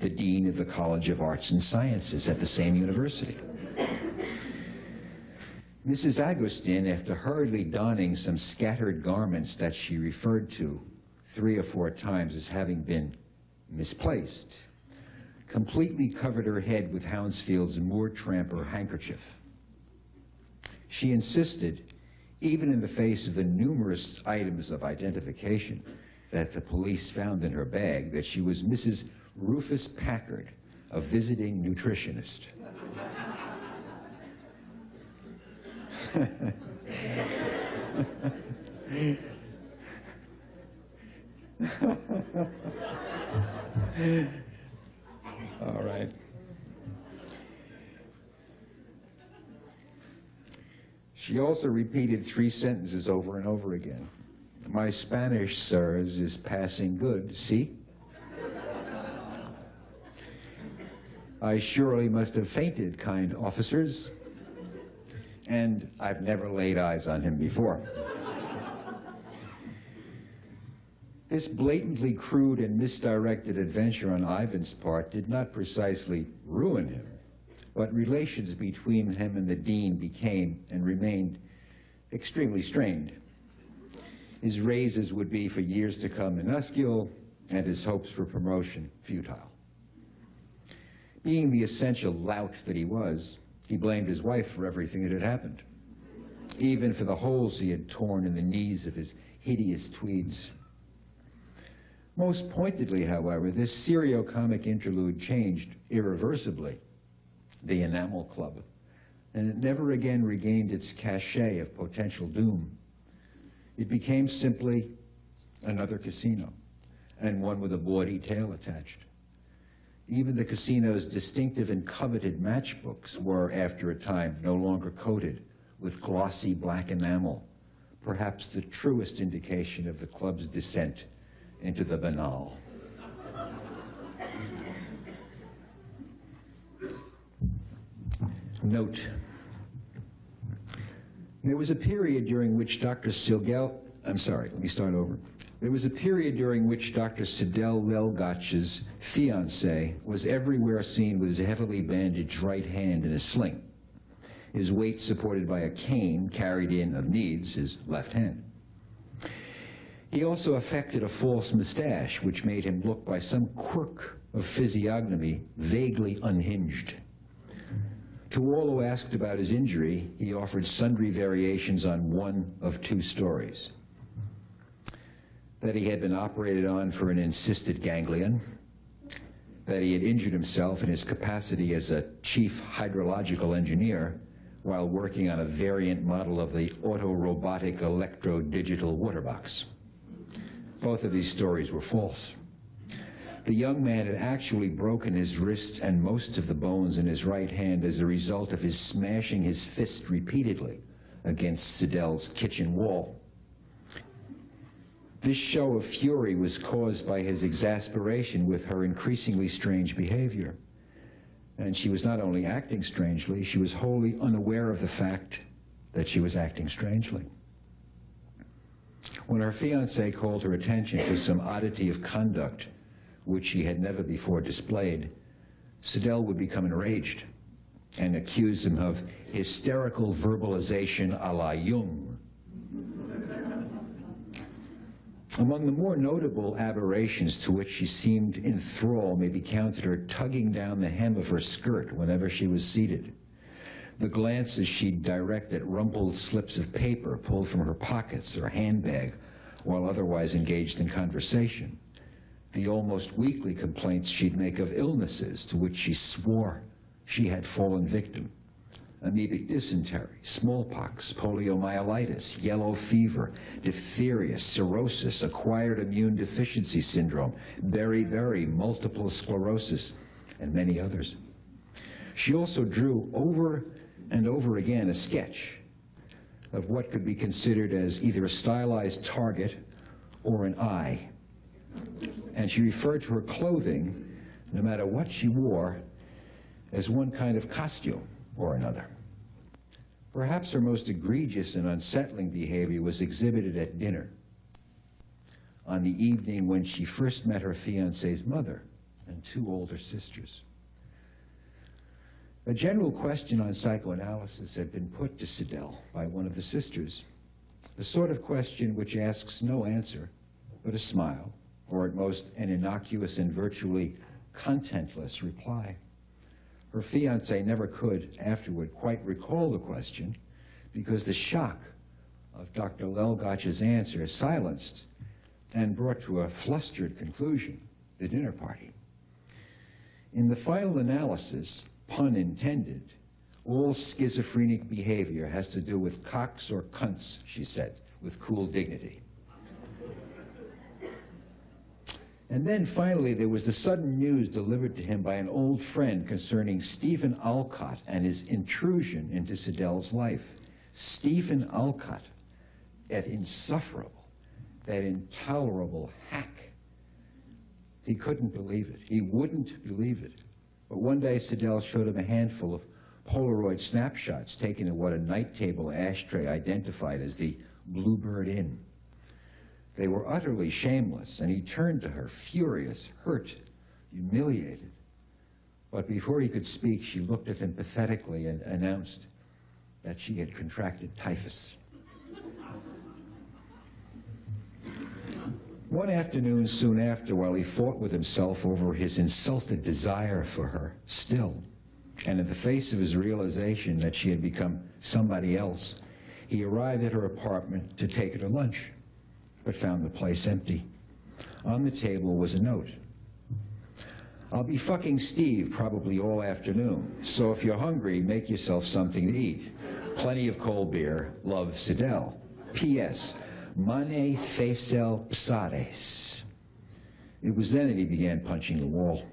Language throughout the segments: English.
the dean of the College of Arts and Sciences at the same university. Mrs. Agustin, after hurriedly donning some scattered garments that she referred to 3 or 4 times as having been misplaced, completely covered her head with Hounsfield's Moor Tramper handkerchief. She insisted, even in the face of the numerous items of identification that the police found in her bag, that she was Mrs. Rufus Packard, a visiting nutritionist. All right. She also repeated 3 sentences over and over again. My Spanish, sirs, is passing good, see? I surely must have fainted, kind officers. And I've never laid eyes on him before. This blatantly crude and misdirected adventure on Ivan's part did not precisely ruin him, but relations between him and the dean became and remained extremely strained. His raises would be for years to come minuscule, and his hopes for promotion futile. Being the essential lout that he was, he blamed his wife for everything that had happened, even for the holes he had torn in the knees of his hideous tweeds. Most pointedly, however, this serio-comic interlude changed irreversibly the Enamel Club, and it never again regained its cachet of potential doom. It became simply another casino, and one with a bawdy tail attached. Even the casino's distinctive and coveted matchbooks were, after a time, no longer coated with glossy black enamel, perhaps the truest indication of the club's descent into the banal. Note, there was a period during which Dr. Sidel Lelgach's fiancée was everywhere seen with his heavily bandaged right hand in a sling, his weight supported by a cane carried in of needs his left hand. He also affected a false mustache, which made him look by some quirk of physiognomy vaguely unhinged. To all who asked about his injury, he offered sundry variations on one of 2 stories. That he had been operated on for an encysted ganglion, that he had injured himself in his capacity as a chief hydrological engineer while working on a variant model of the auto-robotic electro-digital water box. Both of these stories were false. The young man had actually broken his wrist and most of the bones in his right hand as a result of his smashing his fist repeatedly against Sidel's kitchen wall. This show of fury was caused by his exasperation with her increasingly strange behavior. And she was not only acting strangely, she was wholly unaware of the fact that she was acting strangely. When her fiancé called her attention to some oddity of conduct which she had never before displayed, Sidel would become enraged and accuse him of hysterical verbalization a la Jung. Among the more notable aberrations to which she seemed in thrall may be counted her tugging down the hem of her skirt whenever she was seated, the glances she'd direct at rumpled slips of paper pulled from her pockets or handbag while otherwise engaged in conversation, the almost weekly complaints she'd make of illnesses to which she swore she had fallen victim: amoebic dysentery, smallpox, poliomyelitis, yellow fever, diphtheria, cirrhosis, acquired immune deficiency syndrome, beriberi, multiple sclerosis, and many others. She also drew over and over again a sketch of what could be considered as either a stylized target or an eye. And she referred to her clothing, no matter what she wore, as one kind of costume or another. Perhaps her most egregious and unsettling behavior was exhibited at dinner on the evening when she first met her fiancé's mother, and 2 older sisters. A general question on psychoanalysis had been put to Siddell by one of the sisters, the sort of question which asks no answer but a smile, or at most an innocuous and virtually contentless reply. Her fiancé never could afterward quite recall the question because the shock of Dr. Lelgotch's answer silenced and brought to a flustered conclusion the dinner party. In the final analysis, pun intended, all schizophrenic behavior has to do with cocks or cunts, she said, with cool dignity. And then finally there was the sudden news delivered to him by an old friend concerning Stephen Alcott and his intrusion into Siddell's life. Stephen Alcott, that insufferable, that intolerable hack. He couldn't believe it. He wouldn't believe it. But one day Siddell showed him a handful of Polaroid snapshots taken at what a night table ashtray identified as the Bluebird Inn. They were utterly shameless, and he turned to her, furious, hurt, humiliated. But before he could speak, she looked at him pathetically and announced that she had contracted typhus. One afternoon soon after, while he fought with himself over his insulted desire for her still, and in the face of his realization that she had become somebody else, he arrived at her apartment to take her to lunch, but found the place empty. On the table was a note. "I'll be fucking Steve probably all afternoon, so if you're hungry, make yourself something to eat. Plenty of cold beer. Love, Siddell. P.S. Mane facel psades." It was then that he began punching the wall.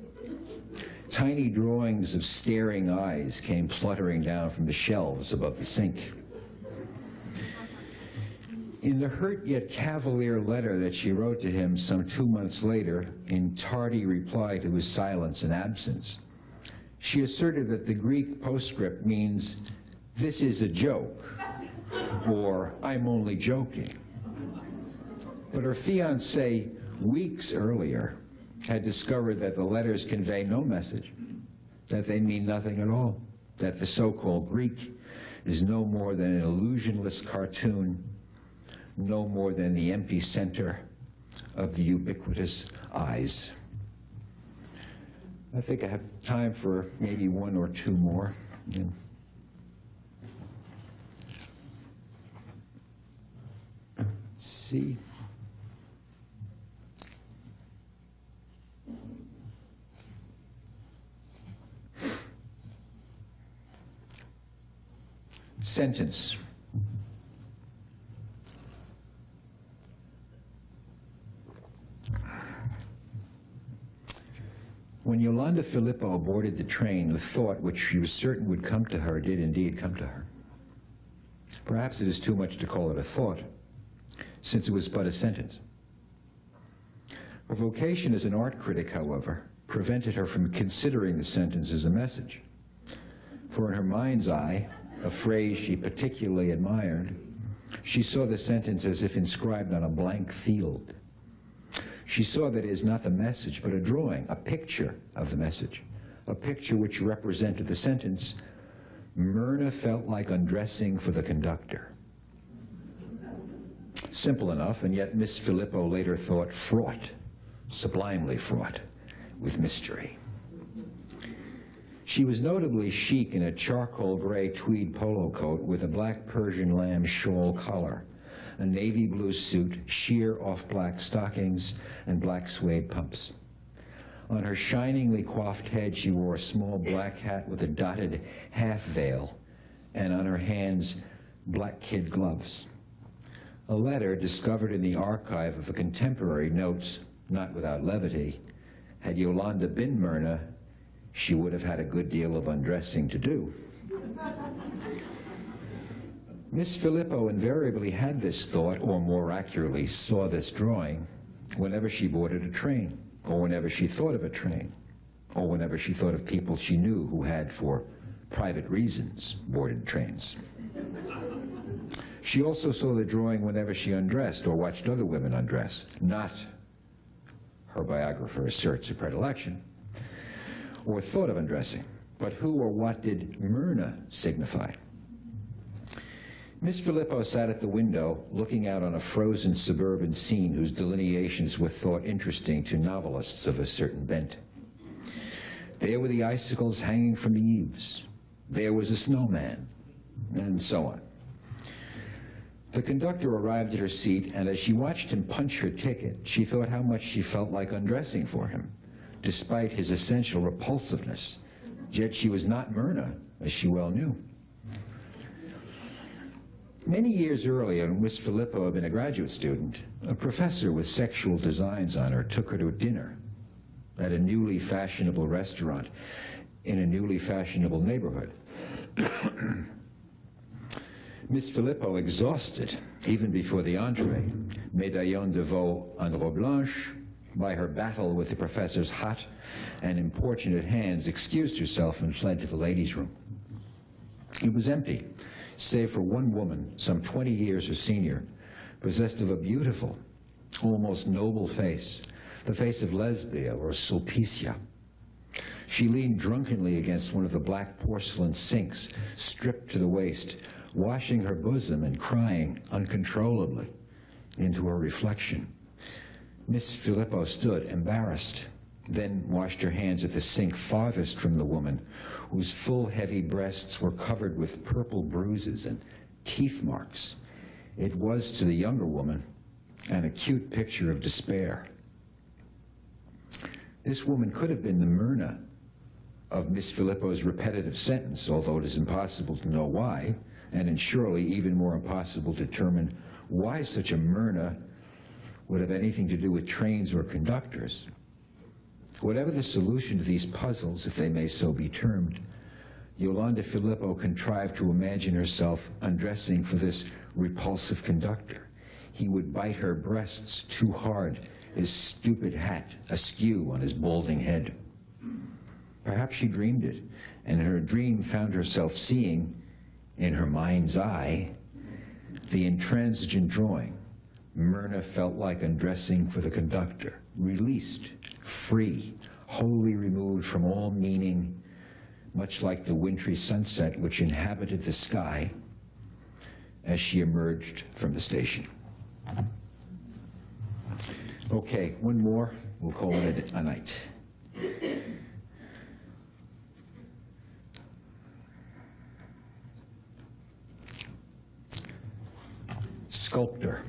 Tiny drawings of staring eyes came fluttering down from the shelves above the sink. In the hurt yet cavalier letter that she wrote to him some 2 months later, in tardy reply to his silence and absence, she asserted that the Greek postscript means, "This is a joke," or "I'm only joking." But her fiancé, weeks earlier, had discovered that the letters convey no message, that they mean nothing at all, that the so-called Greek is no more than an illusionless cartoon, no more than the empty center of the ubiquitous eyes. I think I have time for maybe 1 or 2 more. Yeah. Let's see. Sentence. When Yolanda Filippo boarded the train, the thought, which she was certain would come to her, did indeed come to her. Perhaps it is too much to call it a thought, since it was but a sentence. Her vocation as an art critic, however, prevented her from considering the sentence as a message. For in her mind's eye, a phrase she particularly admired, she saw the sentence as if inscribed on a blank field. She saw that it is not the message, but a drawing, a picture of the message, a picture which represented the sentence, "Myrna felt like undressing for the conductor." Simple enough, and yet Miss Filippo later thought fraught, sublimely fraught, with mystery. She was notably chic in a charcoal gray tweed polo coat with a black Persian lamb shawl collar, a navy blue suit, sheer off-black stockings, and black suede pumps. On her shiningly coiffed head, she wore a small black hat with a dotted half veil, and on her hands, black kid gloves. A letter discovered in the archive of a contemporary notes, not without levity, "Had Yolanda been Myrna, she would have had a good deal of undressing to do." Miss Filippo invariably had this thought, or more accurately, saw this drawing, whenever she boarded a train, or whenever she thought of a train, or whenever she thought of people she knew who had, for private reasons, boarded trains. She also saw the drawing whenever she undressed or watched other women undress, not, her biographer asserts, a predilection, or thought of undressing. But who or what did Myrna signify? Miss Filippo sat at the window, looking out on a frozen suburban scene whose delineations were thought interesting to novelists of a certain bent. There were the icicles hanging from the eaves. There was a snowman, and so on. The conductor arrived at her seat, and as she watched him punch her ticket, she thought how much she felt like undressing for him, despite his essential repulsiveness. Yet she was not Myrna, as she well knew. Many years earlier, when Miss Filippo had been a graduate student, a professor with sexual designs on her took her to dinner at a newly fashionable restaurant in a newly fashionable neighborhood. Miss Filippo, exhausted, even before the entree, médaillon de veau en robe blanche, by her battle with the professor's hot and importunate hands, excused herself and fled to the ladies' room. It was empty, save for one woman, some 20 years her senior, possessed of a beautiful, almost noble face, the face of Lesbia or Sulpicia. She leaned drunkenly against one of the black porcelain sinks, stripped to the waist, washing her bosom and crying uncontrollably into her reflection. Miss Filippo stood, embarrassed, then washed her hands at the sink farthest from the woman, whose full, heavy breasts were covered with purple bruises and teeth marks. It was, to the younger woman, an acute picture of despair. This woman could have been the Myrna of Miss Filippo's repetitive sentence, although it is impossible to know why, and surely even more impossible to determine why such a Myrna would have anything to do with trains or conductors. Whatever the solution to these puzzles, if they may so be termed, Yolanda Filippo contrived to imagine herself undressing for this repulsive conductor. He would bite her breasts too hard, his stupid hat askew on his balding head. Perhaps she dreamed it, and in her dream found herself seeing, in her mind's eye, the intransigent drawing. Myrna felt like undressing for the conductor, released, free, wholly removed from all meaning, much like the wintry sunset which inhabited the sky as she emerged from the station. Okay, one more, we'll call it a night. Sculptor.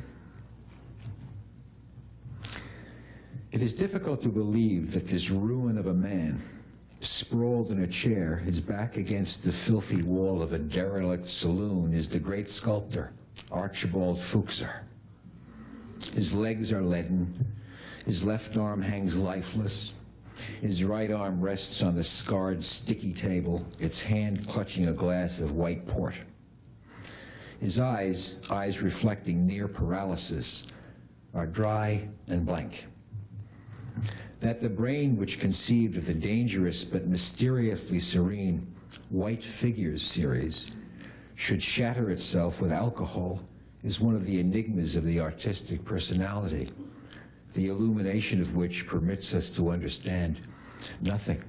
It is difficult to believe that this ruin of a man, sprawled in a chair, his back against the filthy wall of a derelict saloon, is the great sculptor, Archibald Fuchser. His legs are leaden, his left arm hangs lifeless, his right arm rests on the scarred, sticky table, its hand clutching a glass of white port. His eyes reflecting near paralysis, are dry and blank. That the brain which conceived of the dangerous but mysteriously serene White Figures series should shatter itself with alcohol is one of the enigmas of the artistic personality, the illumination of which permits us to understand nothing.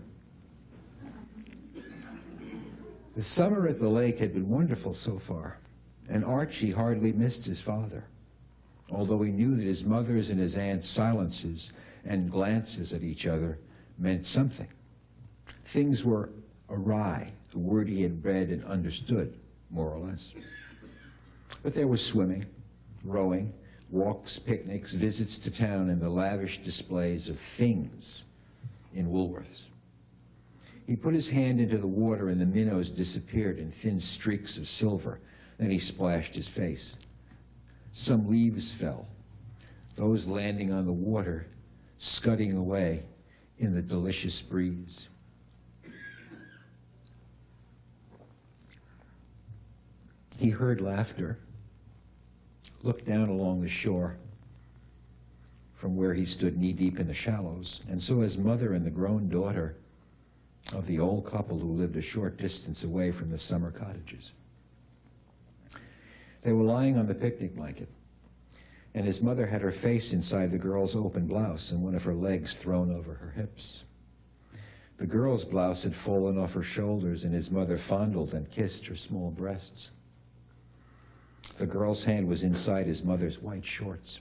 The summer at the lake had been wonderful so far, and Archie hardly missed his father, although he knew that his mother's and his aunt's silences and glances at each other meant something. Things were awry, the word he had read and understood, more or less. But there was swimming, rowing, walks, picnics, visits to town, and the lavish displays of things in Woolworth's. He put his hand into the water and the minnows disappeared in thin streaks of silver. Then he splashed his face. Some leaves fell, those landing on the water, scudding away in the delicious breeze. He heard laughter, looked down along the shore from where he stood knee-deep in the shallows, and saw his mother and the grown daughter of the old couple who lived a short distance away from the summer cottages. They were lying on the picnic blanket, and his mother had her face inside the girl's open blouse and one of her legs thrown over her hips. The girl's blouse had fallen off her shoulders, and his mother fondled and kissed her small breasts. The girl's hand was inside his mother's white shorts.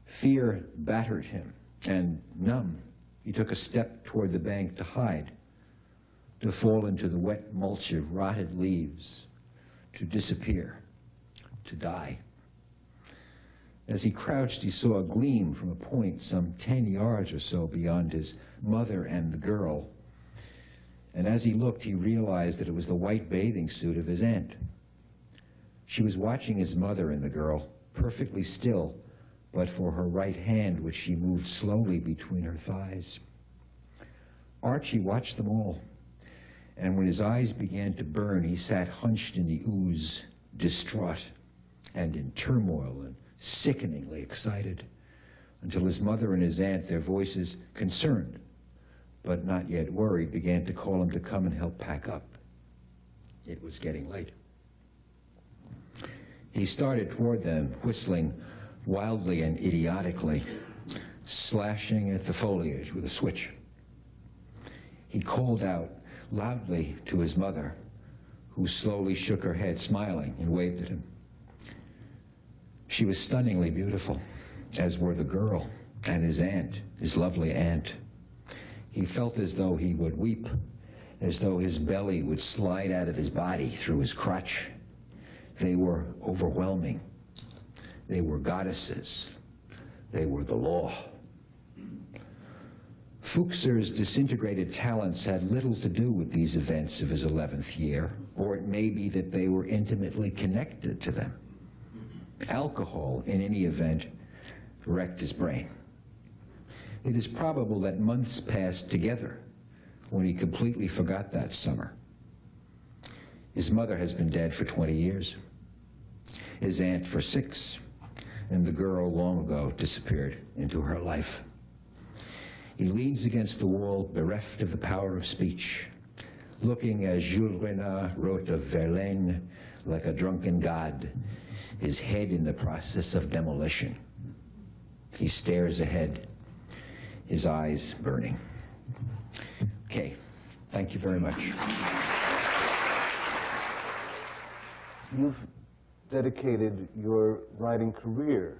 Fear battered him, and numb, he took a step toward the bank to hide, to fall into the wet mulch of rotted leaves, to disappear, to die. As he crouched, he saw a gleam from a point some 10 yards or so beyond his mother and the girl. And as he looked, he realized that it was the white bathing suit of his aunt. She was watching his mother and the girl, perfectly still, but for her right hand, which she moved slowly between her thighs. Archie watched them all, and when his eyes began to burn, he sat hunched in the ooze, distraught and in turmoil and sickeningly excited, until his mother and his aunt, their voices concerned but not yet worried, began to call him to come and help pack up. It was getting late. He started toward them, whistling wildly and idiotically, slashing at the foliage with a switch. He called out loudly to his mother, who slowly shook her head, smiling, and waved at him. She was stunningly beautiful, as were the girl and his aunt, his lovely aunt. He felt as though he would weep, as though his belly would slide out of his body through his crotch. They were overwhelming. They were goddesses. They were the law. Fuchser's disintegrated talents had little to do with these events of his 11th year, or it may be that they were intimately connected to them. Alcohol, in any event, wrecked his brain. It is probable that months passed together when he completely forgot that summer. His mother has been dead for 20 years, his aunt for 6, and the girl long ago disappeared into her life. He leans against the wall, bereft of the power of speech, looking, as Jules Renard wrote of Verlaine, like a drunken god, his head in the process of demolition. He stares ahead, his eyes burning. Okay, thank you very much. You've dedicated your writing career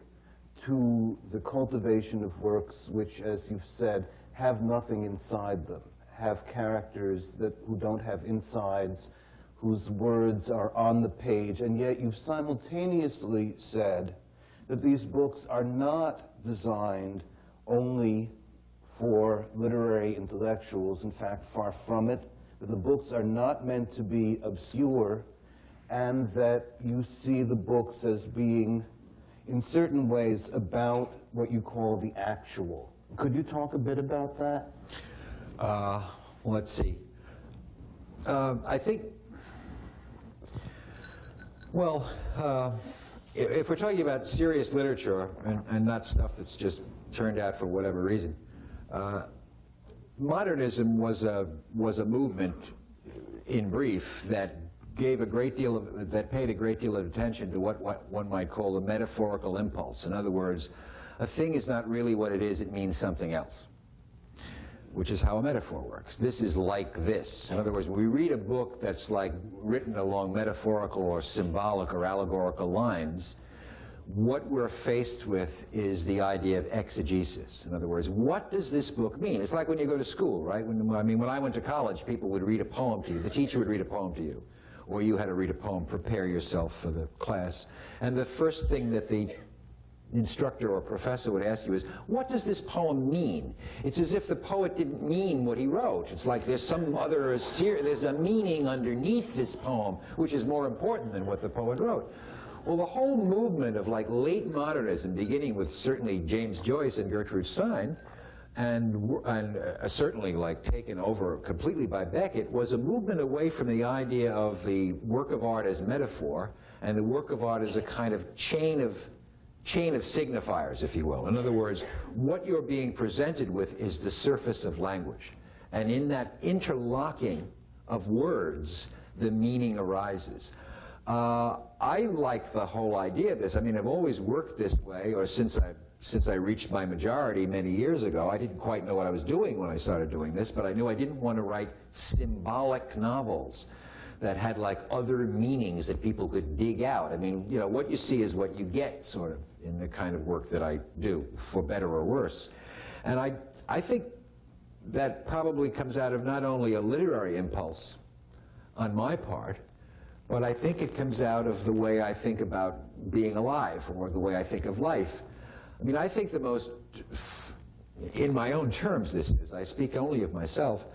to the cultivation of works which, as you've said, have nothing inside them, have characters who don't have insides, whose words are on the page, and yet you've simultaneously said that these books are not designed only for literary intellectuals, in fact, far from it, that the books are not meant to be obscure, and that you see the books as being, in certain ways, about what you call the actual. Could you talk a bit about that? Let's see. I think, well, if we're talking about serious literature and not stuff that's just turned out for whatever reason, modernism was a movement, in brief, that gave a great deal of, that paid a great deal of attention to what one might call the metaphorical impulse. In other words, a thing is not really what it is, it means something else, which is how a metaphor works. This is like this. In other words, when we read a book that's like written along metaphorical or symbolic or allegorical lines, what we're faced with is the idea of exegesis. In other words, what does this book mean? It's like when you go to school, right? When I went to college, people would read a poem to you. The teacher would read a poem to you. Or you had to read a poem, prepare yourself for the class. And the first thing that the instructor or professor would ask you is, what does this poem mean? It's as if the poet didn't mean what he wrote. It's like there's some other, there's a meaning underneath this poem, which is more important than what the poet wrote. Well, the whole movement of like late modernism, beginning with certainly James Joyce and Gertrude Stein, and certainly like taken over completely by Beckett, was a movement away from the idea of the work of art as metaphor and the work of art as a kind of chain of signifiers, if you will. In other words, what you're being presented with is the surface of language. And in that interlocking of words, the meaning arises. I like the whole idea of this. I mean, I've always worked this way, or since I've since I reached my majority many years ago, I didn't quite know what I was doing when I started doing this, but I knew I didn't want to write symbolic novels that had like other meanings that people could dig out. I mean, you know, what you see is what you get, sort of, in the kind of work that I do, for better or worse. And I think that probably comes out of not only a literary impulse on my part, but I think it comes out of the way I think about being alive, or the way I think of life. I mean, I think the most, in my own terms this is, I speak only of myself,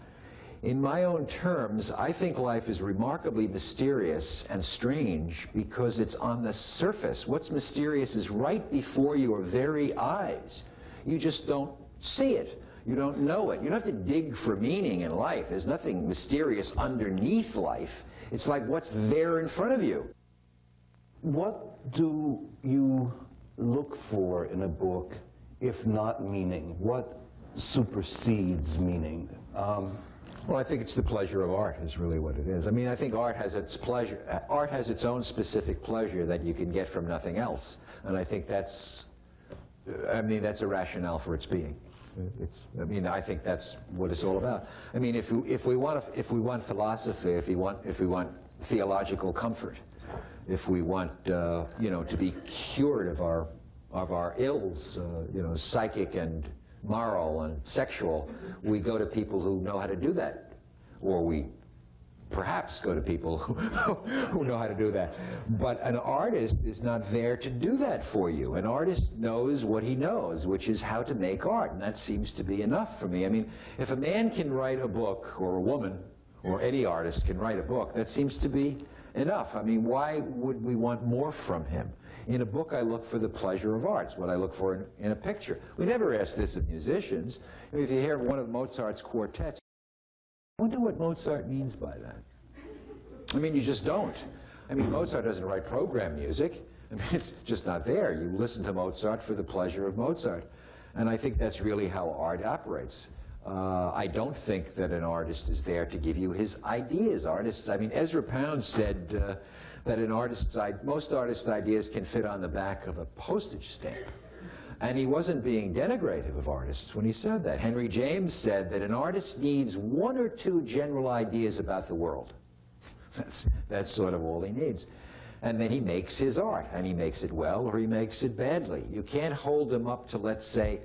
in my own terms, I think life is remarkably mysterious and strange because it's on the surface. What's mysterious is right before your very eyes. You just don't see it. You don't know it. You don't have to dig for meaning in life. There's nothing mysterious underneath life. It's like what's there in front of you. What do you look for in a book, if not meaning? What supersedes meaning? Well, I think it's the pleasure of art is really what it is. I mean, I think art has its pleasure. Art has its own specific pleasure that you can get from nothing else. And I think that's, I mean, that's a rationale for its being. I mean, I think that's what it's all about. I mean, if we want philosophy, if we want theological comfort, if we want, you know, to be cured of our ills, you know, psychic and moral and sexual, we go to people who know how to do that, or we perhaps go to people who know how to do that. But an artist is not there to do that for you. An artist knows what he knows, which is how to make art, and that seems to be enough for me. I mean, if a man can write a book, or a woman, or any artist can write a book, that seems to be enough. I mean, why would we want more from him? In a book, I look for the pleasure of art. It's what I look for in a picture. We never ask this of musicians. I mean, if you hear one of Mozart's quartets, I wonder what Mozart means by that. I mean, you just don't. I mean, Mozart doesn't write program music. I mean, it's just not there. You listen to Mozart for the pleasure of Mozart. And I think that's really how art operates. I don't think that an artist is there to give you his ideas. Artists, I mean, Ezra Pound said that most artists' ideas can fit on the back of a postage stamp. And he wasn't being denigrative of artists when he said that. Henry James said that an artist needs one or two general ideas about the world. That's sort of all he needs. And then he makes his art, and he makes it well or he makes it badly. You can't hold him up to, let's say,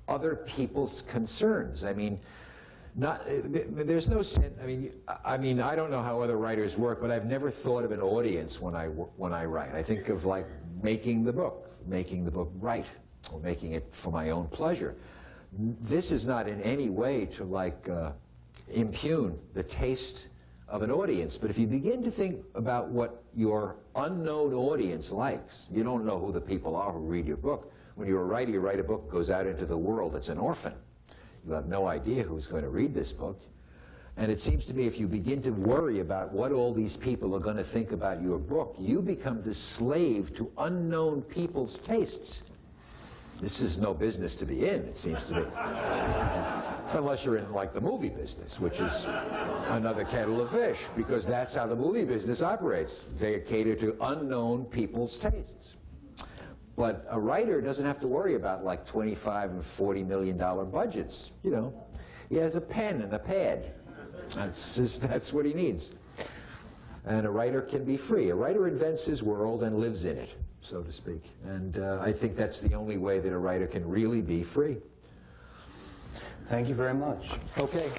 other people's concerns. I mean, there's no sense. I mean, I don't know how other writers work, but I've never thought of an audience when I write. I think of like making the book right, or making it for my own pleasure. This is not in any way to like impugn the taste of an audience, but if you begin to think about what your unknown audience likes, you don't know who the people are who read your book. When you're a writer, you write a book, goes out into the world, it's an orphan. You have no idea who's going to read this book. And it seems to me if you begin to worry about what all these people are going to think about your book, you become the slave to unknown people's tastes. This is no business to be in, it seems to me. Unless you're in, like, the movie business, which is another kettle of fish, because that's how the movie business operates. They cater to unknown people's tastes. But a writer doesn't have to worry about, like, $25 and $40 million budgets, you know. He has a pen and a pad. That's what he needs. And a writer can be free. A writer invents his world and lives in it, so to speak. And I think that's the only way that a writer can really be free. Thank you very much. Okay.